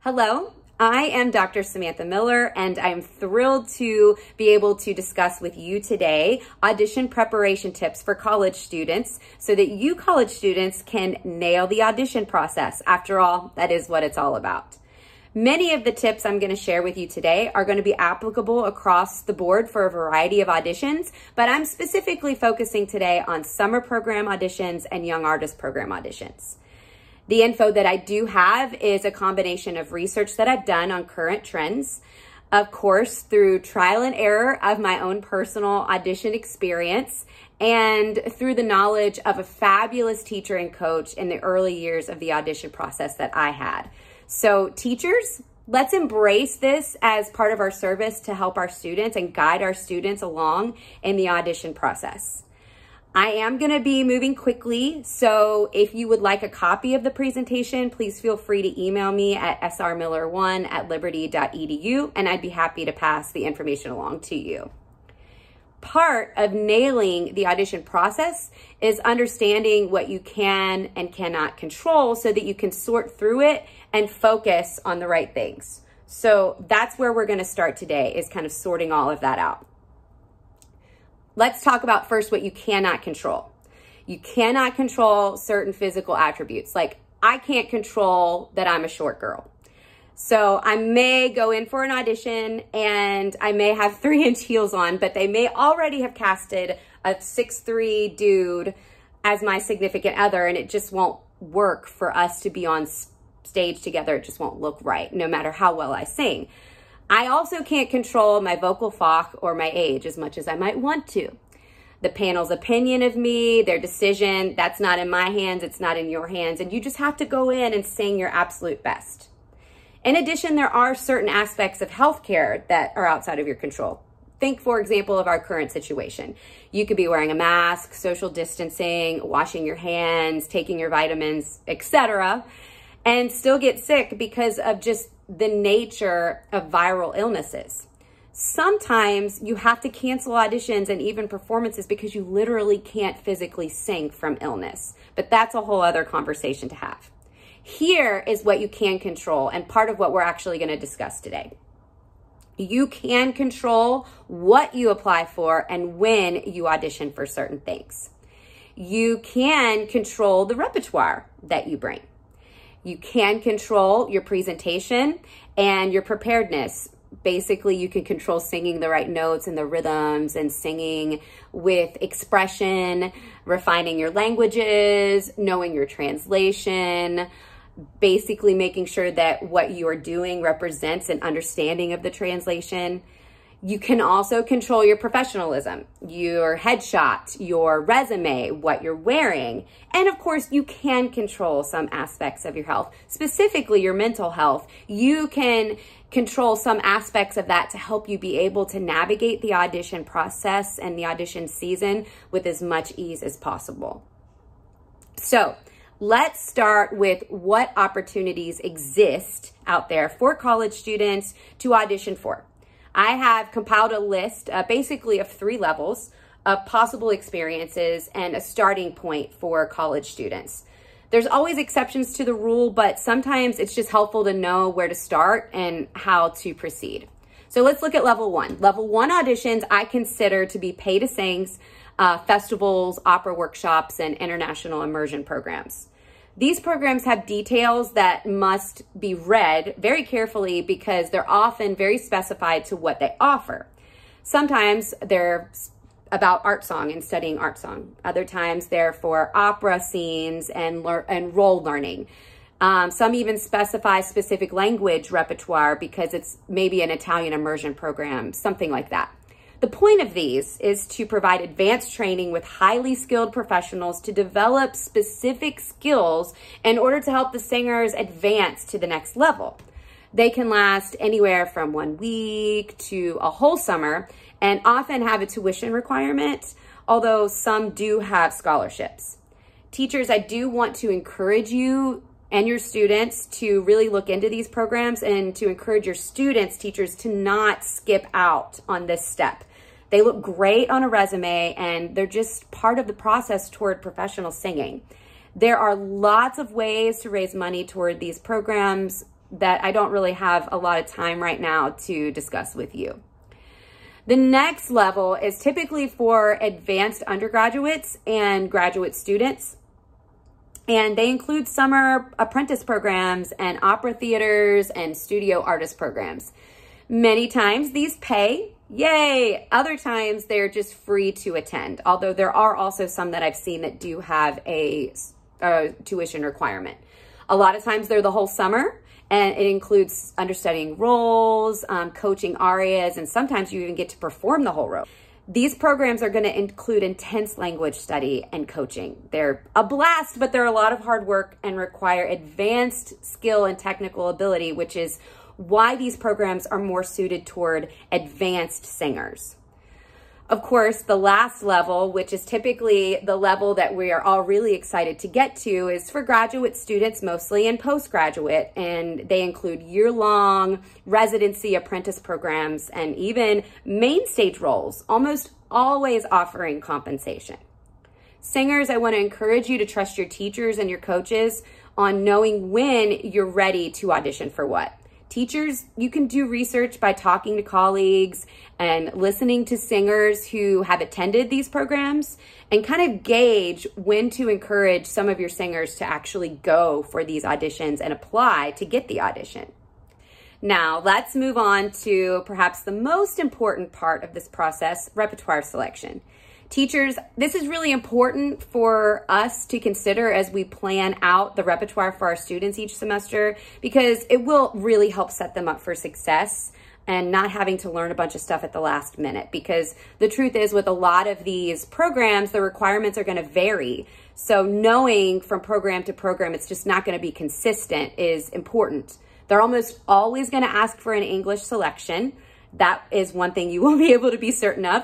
Hello, I am Dr. Samantha Miller, and I'm thrilled to be able to discuss with you today audition preparation tips for college students so that you college students can nail the audition process. After all, that is what it's all about. Many of the tips I'm going to share with you today are going to be applicable across the board for a variety of auditions, but I'm specifically focusing today on summer program auditions and young artist program auditions. The info that I do have is a combination of research that I've done on current trends, of course, through trial and error of my own personal audition experience, and through the knowledge of a fabulous teacher and coach in the early years of the audition process that I had. So teachers, let's embrace this as part of our service to help our students and guide our students along in the audition process. I am going to be moving quickly, so if you would like a copy of the presentation, please feel free to email me at srmiller1@liberty.edu, and I'd be happy to pass the information along to you. Part of nailing the audition process is understanding what you can and cannot control so that you can sort through it and focus on the right things. So that's where we're going to start today, is kind of sorting all of that out. Let's talk about first what you cannot control. You cannot control certain physical attributes. Like, I can't control that I'm a short girl. So I may go in for an audition and I may have 3-inch heels on, but they may already have casted a 6'3" dude as my significant other, and it just won't work for us to be on stage together. It just won't look right, no matter how well I sing. I also can't control my vocal fach or my age as much as I might want to. The panel's opinion of me, their decision, that's not in my hands, it's not in your hands, and you just have to go in and sing your absolute best. In addition, there are certain aspects of healthcare that are outside of your control. Think, for example, of our current situation. You could be wearing a mask, social distancing, washing your hands, taking your vitamins, etc., and still get sick because of just the nature of viral illnesses. Sometimes you have to cancel auditions and even performances because you literally can't physically sing from illness. But that's a whole other conversation to have. Here is what you can control, and part of what we're actually going to discuss today. You can control what you apply for and when you audition for certain things. You can control the repertoire that you bring. You can control your presentation and your preparedness. Basically, you can control singing the right notes and the rhythms and singing with expression, refining your languages, knowing your translation, basically making sure that what you are doing represents an understanding of the translation. You can also control your professionalism, your headshot, your resume, what you're wearing. And of course, you can control some aspects of your health, specifically your mental health. You can control some aspects of that to help you be able to navigate the audition process and the audition season with as much ease as possible. So let's start with what opportunities exist out there for college students to audition for. I have compiled a list basically of 3 levels of possible experiences and a starting point for college students. There's always exceptions to the rule, but sometimes it's just helpful to know where to start and how to proceed. So let's look at level 1. Level 1 auditions I consider to be pay-to-sings, festivals, opera workshops, and international immersion programs. These programs have details that must be read very carefully because they're often very specified to what they offer. Sometimes they're about art song and studying art song. Other times they're for opera scenes and role learning. Some even specify specific language repertoire because it's maybe an Italian immersion program, something like that. The point of these is to provide advanced training with highly skilled professionals to develop specific skills in order to help the singers advance to the next level. They can last anywhere from 1 week to a whole summer and often have a tuition requirement, although some do have scholarships. Teachers, I do want to encourage you and your students to really look into these programs and to encourage your students, teachers, to not skip out on this step. They look great on a resume and they're just part of the process toward professional singing. There are lots of ways to raise money toward these programs. that I don't really have a lot of time right now to discuss with you. The next level is typically for advanced undergraduates and graduate students, and they include summer apprentice programs and opera theaters and studio artist programs. Many times these pay, yay! Other times they're just free to attend, although there are also some that I've seen that do have a tuition requirement. A lot of times they're the whole summer, and it includes understudying roles, coaching arias, and sometimes you even get to perform the whole role. These programs are going to include intense language study and coaching. They're a blast, but they're a lot of hard work and require advanced skill and technical ability, which is why these programs are more suited toward advanced singers. Of course, the last level, which is typically the level that we are all really excited to get to, is for graduate students mostly and postgraduate, and they include year-long residency apprentice programs and even main stage roles, almost always offering compensation. Singers, I want to encourage you to trust your teachers and your coaches on knowing when you're ready to audition for what. Teachers, you can do research by talking to colleagues and listening to singers who have attended these programs and kind of gauge when to encourage some of your singers to actually go for these auditions and apply to get the audition. Now, let's move on to perhaps the most important part of this process, repertoire selection. Teachers, this is really important for us to consider as we plan out the repertoire for our students each semester, because it will really help set them up for success and not having to learn a bunch of stuff at the last minute. Because the truth is, with a lot of these programs, the requirements are going to vary. So knowing from program to program it's just not going to be consistent is important. They're almost always going to ask for an English selection. That is one thing you will be able to be certain of.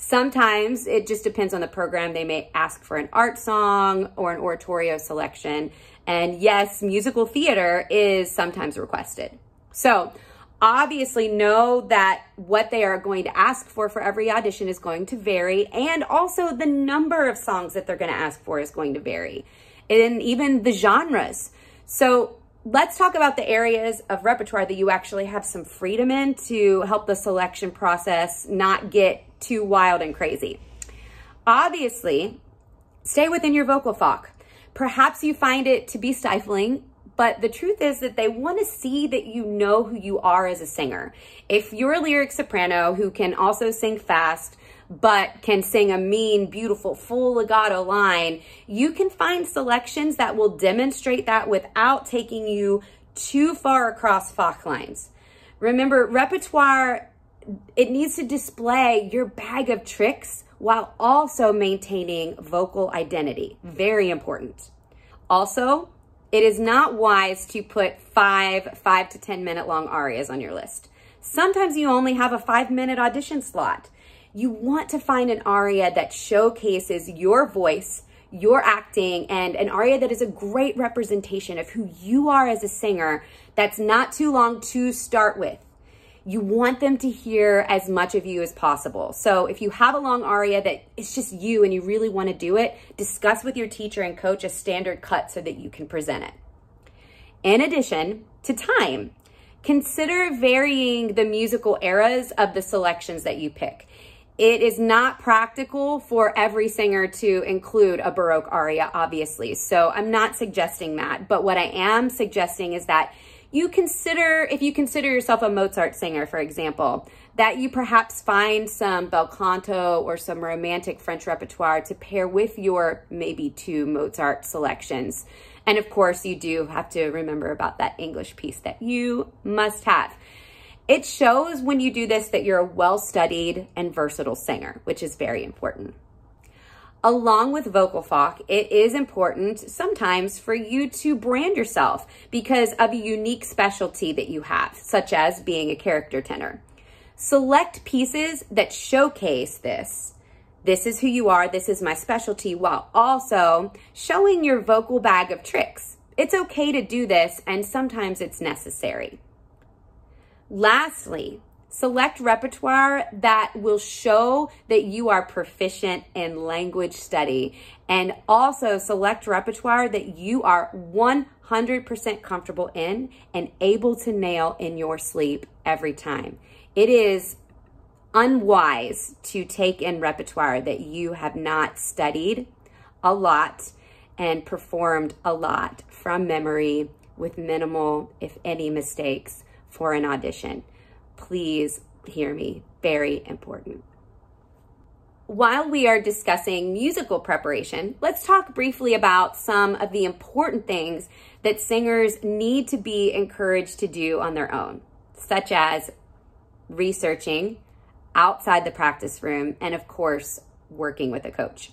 Sometimes it just depends on the program. They may ask for an art song or an oratorio selection. And yes, musical theater is sometimes requested. So obviously know that what they are going to ask for every audition is going to vary, and also the number of songs that they're going to ask for is going to vary, and even the genres. So let's talk about the areas of repertoire that you actually have some freedom in to help the selection process not get too wild and crazy. Obviously, stay within your vocal fach. Perhaps you find it to be stifling, but the truth is that they want to see that you know who you are as a singer. If you're a lyric soprano who can also sing fast, but can sing a mean, beautiful, full legato line, you can find selections that will demonstrate that without taking you too far across fach lines. Remember, repertoire, it needs to display your bag of tricks while also maintaining vocal identity. Very important. Also, it is not wise to put 5 to 10 minute long arias on your list. Sometimes you only have a 5-minute audition slot. You want to find an aria that showcases your voice, your acting, and an aria that is a great representation of who you are as a singer that's not too long to start with. You want them to hear as much of you as possible. So if you have a long aria that it's just you and you really want to do it, discuss with your teacher and coach a standard cut so that you can present it. In addition to time, consider varying the musical eras of the selections that you pick. It is not practical for every singer to include a Baroque aria, obviously. So I'm not suggesting that. But what I am suggesting is that if you consider yourself a Mozart singer, for example, that you perhaps find some bel canto or some romantic French repertoire to pair with your maybe 2 Mozart selections. And of course, you do have to remember about that English piece that you must have. It shows when you do this that you're a well-studied and versatile singer, which is very important. Along with vocal fach, it is important sometimes for you to brand yourself because of a unique specialty that you have, such as being a character tenor. Select pieces that showcase this. This is who you are, this is my specialty, while also showing your vocal bag of tricks. It's okay to do this, and sometimes it's necessary. Lastly, Select repertoire that will show that you are proficient in language study, and also select repertoire that you are 100% comfortable in and able to nail in your sleep every time. It is unwise to take in repertoire that you have not studied a lot and performed a lot from memory with minimal, if any, mistakes for an audition. Please hear me, very important. While we are discussing musical preparation, let's talk briefly about some of the important things that singers need to be encouraged to do on their own, such as researching outside the practice room, and of course, working with a coach.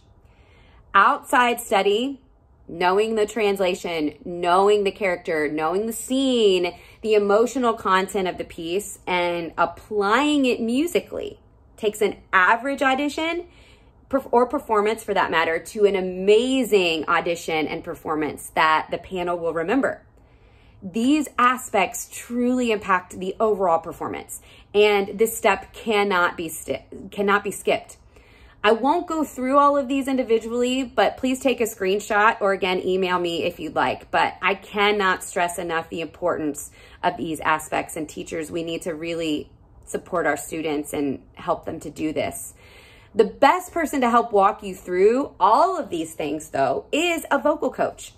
Outside study, knowing the translation, knowing the character, knowing the scene, the emotional content of the piece, and applying it musically takes an average audition or performance, for that matter, to an amazing audition and performance that the panel will remember. These aspects truly impact the overall performance, and this step cannot be skipped. I won't go through all of these individually, but please take a screenshot or again, email me if you'd like. But I cannot stress enough the importance of these aspects, and teachers, we need to really support our students and help them to do this. The best person to help walk you through all of these things, though, is a vocal coach.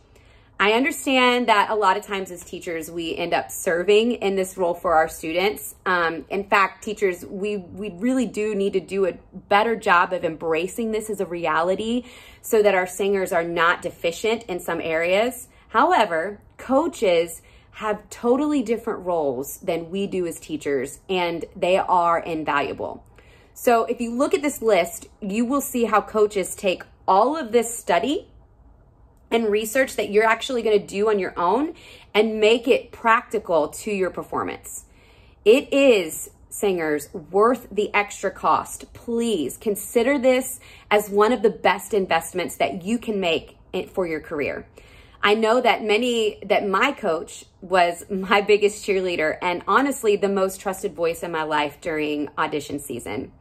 I understand that a lot of times as teachers, we end up serving in this role for our students. In fact, teachers, we really do need to do a better job of embracing this as a reality so that our singers are not deficient in some areas. However, coaches have totally different roles than we do as teachers, and they are invaluable. So if you look at this list, you will see how coaches take all of this study and research that you're actually going to do on your own and make it practical to your performance. It is, singers, worth the extra cost. Please consider this as one of the best investments that you can make for your career. I know that my coach was my biggest cheerleader and honestly the most trusted voice in my life during audition season,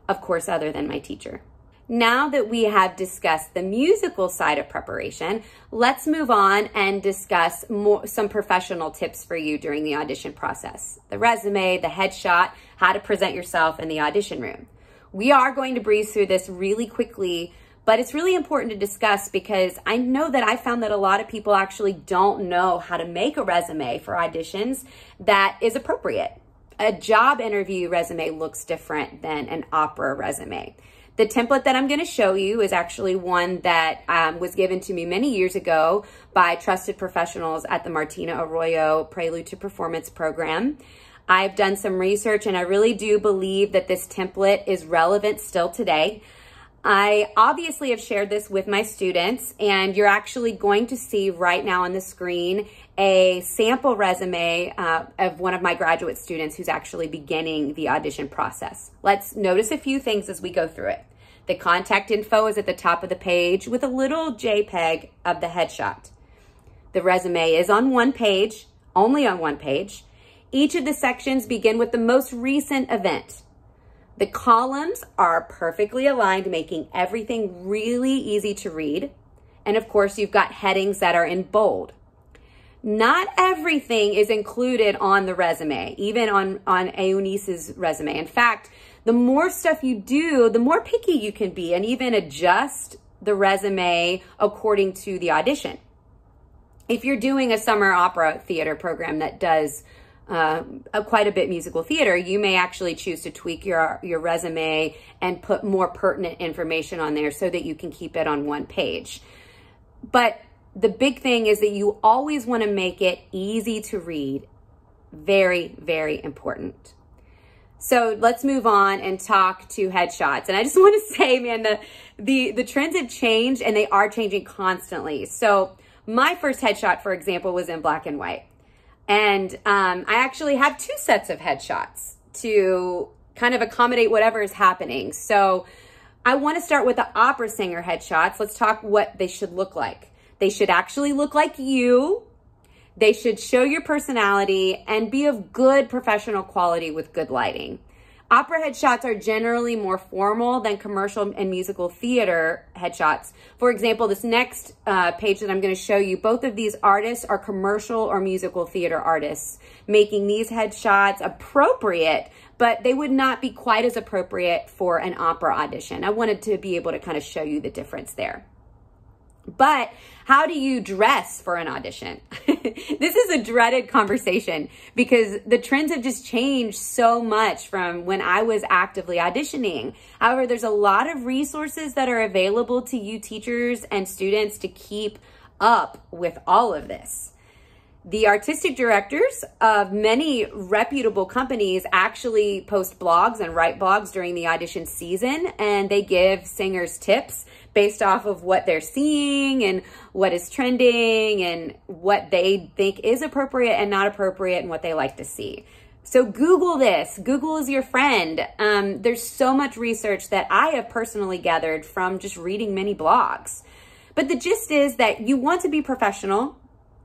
of course, other than my teacher. Now that we have discussed the musical side of preparation, let's move on and discuss some professional tips for you during the audition process. The resume, the headshot, how to present yourself in the audition room. We are going to breeze through this really quickly, but it's really important to discuss because I know that I found that a lot of people actually don't know how to make a resume for auditions that is appropriate. A job interview resume looks different than an opera resume. The template that I'm going to show you is actually one that was given to me many years ago by trusted professionals at the Martina Arroyo Prelude to Performance program. I've done some research and I really do believe that this template is relevant still today. I obviously have shared this with my students, and you're actually going to see right now on the screen a sample resume of one of my graduate students who's actually beginning the audition process. Let's notice a few things as we go through it. The contact info is at the top of the page with a little JPEG of the headshot. The resume is on one page, only on one page. Each of the sections begin with the most recent event. The columns are perfectly aligned, making everything really easy to read. And of course, you've got headings that are in bold. Not everything is included on the resume, even on Eunice's resume. In fact, the more stuff you do, the more picky you can be and even adjust the resume according to the audition. If you're doing a summer opera theater program that does quite a bit musical theater, you may actually choose to tweak your resume and put more pertinent information on there so that you can keep it on one page. But the big thing is that you always want to make it easy to read. Very, very important. So let's move on and talk to headshots. And I just want to say, man, the trends have changed and they are changing constantly. So my first headshot, for example, was in black and white. And I actually have two sets of headshots to kind of accommodate whatever is happening. So I want to start with the opera singer headshots. Let's talk what they should look like. They should actually look like you. They should show your personality and be of good professional quality with good lighting. Opera headshots are generally more formal than commercial and musical theater headshots. For example, this next page that I'm going to show you, both of these artists are commercial or musical theater artists, making these headshots appropriate, but they would not be quite as appropriate for an opera audition. I wanted to be able to kind of show you the difference there. But how do you dress for an audition? This is a dreaded conversation because the trends have just changed so much from when I was actively auditioning. However, there's a lot of resources that are available to you teachers and students to keep up with all of this. The artistic directors of many reputable companies actually post blogs and write blogs during the audition season, and they give singers tips based off of what they're seeing and what is trending and what they think is appropriate and not appropriate and what they like to see. So Google this. Google is your friend. There's so much research that I have personally gathered from just reading many blogs. But the gist is that you want to be professional.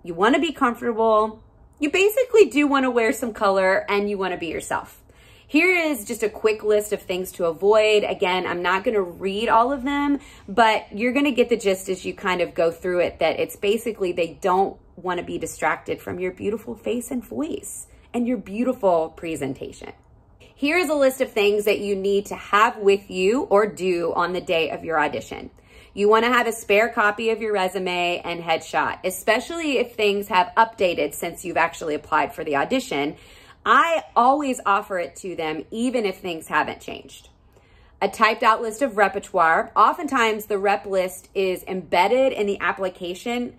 You want to be comfortable. You basically do want to wear some color and you want to be yourself. Here is just a quick list of things to avoid. Again, I'm not going to read all of them, but you're going to get the gist as you kind of go through it, that it's basically they don't want to be distracted from your beautiful face and voice and your beautiful presentation. Here is a list of things that you need to have with you or do on the day of your audition. You want to have a spare copy of your resume and headshot, especially if things have updated since you've actually applied for the audition. I always offer it to them, even if things haven't changed. A typed out list of repertoire. Oftentimes the rep list is embedded in the application.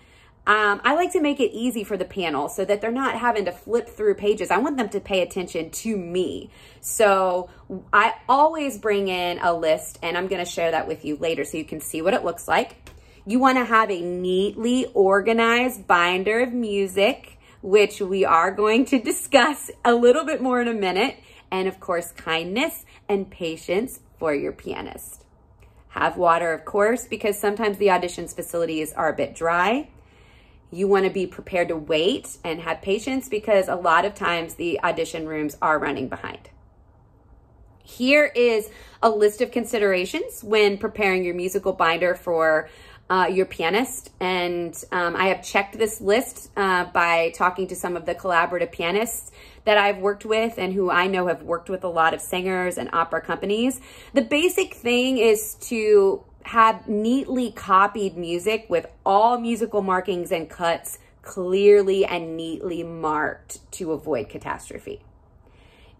I like to make it easy for the panel so that they're not having to flip through pages. I want them to pay attention to me. So I always bring in a list, and I'm going to share that with you later so you can see what it looks like. You want to have a neatly organized binder of music, which we are going to discuss a little bit more in a minute. And of course, kindness and patience for your pianist. Have water, of course, because sometimes the auditions facilities are a bit dry. You want to be prepared to wait and have patience because a lot of times the audition rooms are running behind. Here is a list of considerations when preparing your musical binder for your pianist. And I have checked this list by talking to some of the collaborative pianists that I've worked with and who I know have worked with a lot of singers and opera companies. The basic thing is to have neatly copied music with all musical markings and cuts clearly and neatly marked to avoid catastrophe.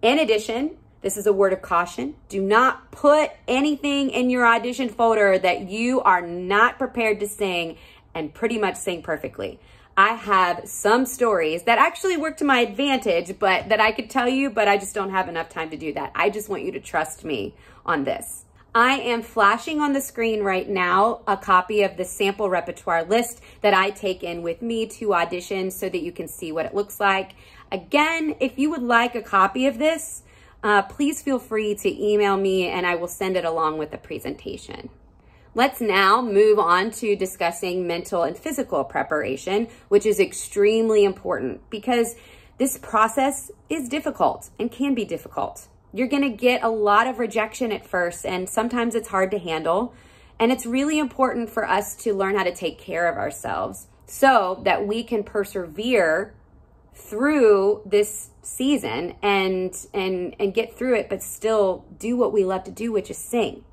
In addition, this is a word of caution. Do not put anything in your audition folder that you are not prepared to sing and pretty much sing perfectly. I have some stories that actually work to my advantage, but that I could tell you, but I just don't have enough time to do that. I just want you to trust me on this. I am flashing on the screen right now a copy of the sample repertoire list that I take in with me to audition so that you can see what it looks like. Again, if you would like a copy of this, please feel free to email me and I will send it along with the presentation. Let's now move on to discussing mental and physical preparation, which is extremely important because this process is difficult and can be difficult. You're going to get a lot of rejection at first, and sometimes it's hard to handle. And it's really important for us to learn how to take care of ourselves so that we can persevere through this season and get through it, but still do what we love to do, which is sing.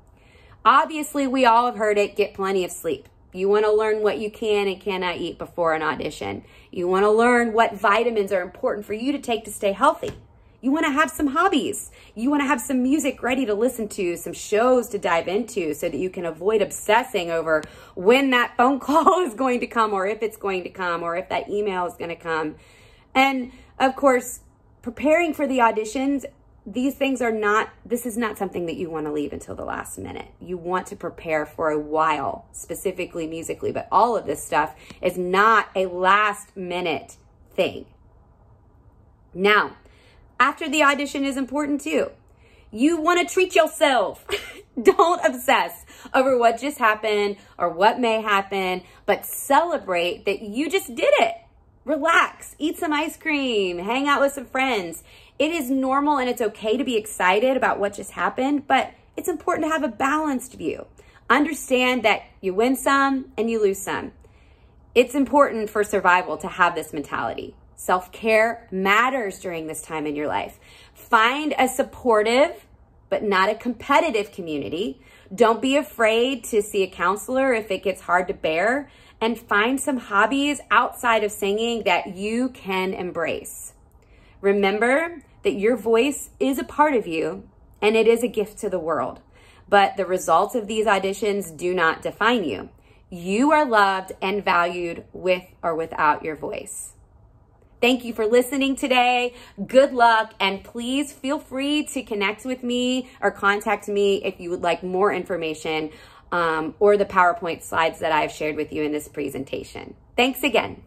Obviously, we all have heard it, get plenty of sleep. You want to learn what you can and cannot eat before an audition. You want to learn what vitamins are important for you to take to stay healthy. You want to have some hobbies. You want to have some music ready to listen to, some shows to dive into so that you can avoid obsessing over when that phone call is going to come or if it's going to come or if that email is going to come. And of course, preparing for the auditions, this is not something that you want to leave until the last minute. You want to prepare for a while, specifically musically, but all of this stuff is not a last minute thing. Now, after the audition is important too. You want to treat yourself. Don't obsess over what just happened or what may happen, but celebrate that you just did it. relax, eat some ice cream, hang out with some friends. It is normal and it's okay to be excited about what just happened, but it's important to have a balanced view. Understand that you win some and you lose some. It's important for survival to have this mentality. Self-care matters during this time in your life. Find a supportive, but not a competitive community. Don't be afraid to see a counselor if it gets hard to bear, and find some hobbies outside of singing that you can embrace. Remember that your voice is a part of you and it is a gift to the world, but the results of these auditions do not define you. You are loved and valued with or without your voice. Thank you for listening today. Good luck, and please feel free to connect with me or contact me if you would like more information or the PowerPoint slides that I've shared with you in this presentation. Thanks again.